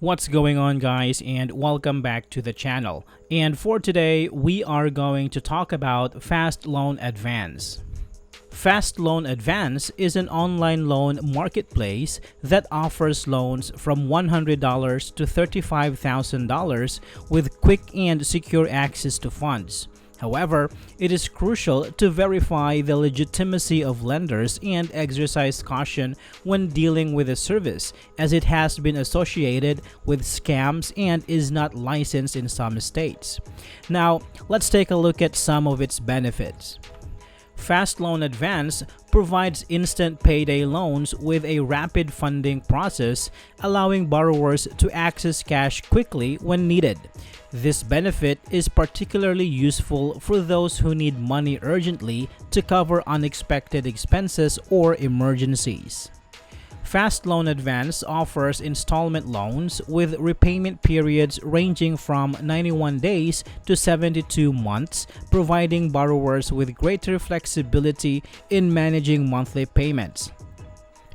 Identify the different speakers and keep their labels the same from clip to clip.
Speaker 1: What's going on, guys, and welcome back to the channel. And for today, we are going to talk about Fast Loan Advance. Fast Loan Advance is an online loan marketplace that offers loans from $100 to $35,000 with quick and secure access to funds. However, it is crucial to verify the legitimacy of lenders and exercise caution when dealing with the service, as it has been associated with scams and is not licensed in some states. Now, let's take a look at some of its benefits. Fast Loan Advance provides instant payday loans with a rapid funding process, allowing borrowers to access cash quickly when needed. This benefit is particularly useful for those who need money urgently to cover unexpected expenses or emergencies. Fast Loan Advance offers installment loans with repayment periods ranging from 91 days to 72 months, providing borrowers with greater flexibility in managing monthly payments.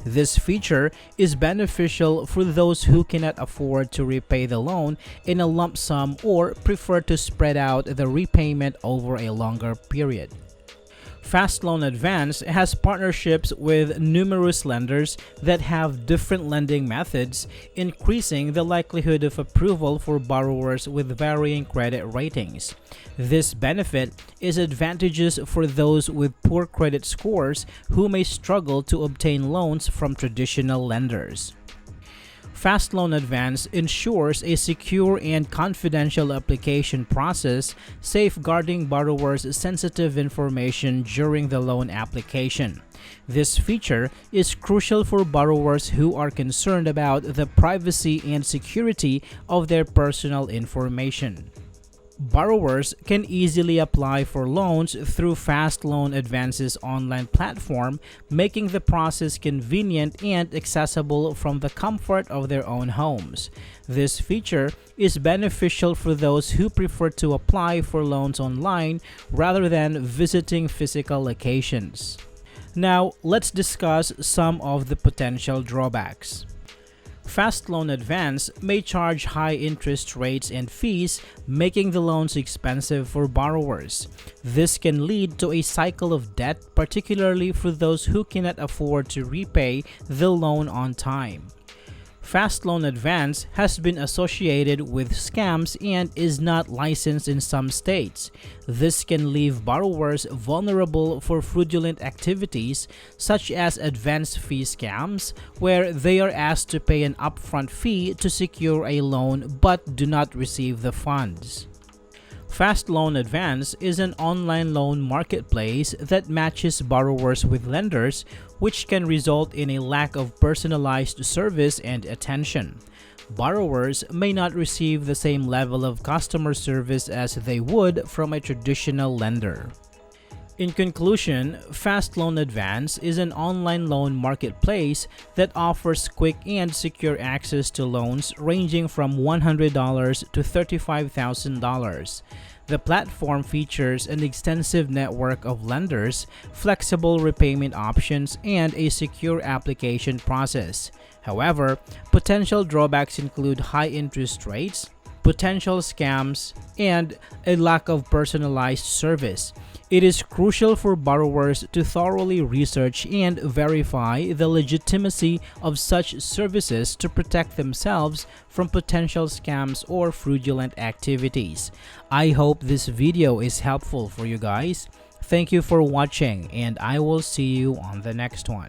Speaker 1: This feature is beneficial for those who cannot afford to repay the loan in a lump sum or prefer to spread out the repayment over a longer period. Fast Loan Advance has partnerships with numerous lenders that have different lending methods, increasing the likelihood of approval for borrowers with varying credit ratings. This benefit is advantageous for those with poor credit scores who may struggle to obtain loans from traditional lenders. Fast Loan Advance ensures a secure and confidential application process, safeguarding borrowers' sensitive information during the loan application. This feature is crucial for borrowers who are concerned about the privacy and security of their personal information. Borrowers can easily apply for loans through Fast Loan Advance's online platform, making the process convenient and accessible from the comfort of their own homes. This feature is beneficial for those who prefer to apply for loans online rather than visiting physical locations. Now, let's discuss some of the potential drawbacks. Fast Loan Advance may charge high interest rates and fees, making the loans expensive for borrowers. This can lead to a cycle of debt, particularly for those who cannot afford to repay the loan on time. Fast Loan Advance has been associated with scams and is not licensed in some states. This can leave borrowers vulnerable for fraudulent activities such as advance fee scams, where they are asked to pay an upfront fee to secure a loan but do not receive the funds. Fast Loan Advance is an online loan marketplace that matches borrowers with lenders, which can result in a lack of personalized service and attention. Borrowers may not receive the same level of customer service as they would from a traditional lender. In conclusion, Fast Loan Advance is an online loan marketplace that offers quick and secure access to loans ranging from $100 to $35,000. The platform features an extensive network of lenders, flexible repayment options, and a secure application process. However, potential drawbacks include high interest rates, potential scams, and a lack of personalized service. It is crucial for borrowers to thoroughly research and verify the legitimacy of such services to protect themselves from potential scams or fraudulent activities. I hope this video is helpful for you guys. Thank you for watching, and I will see you on the next one.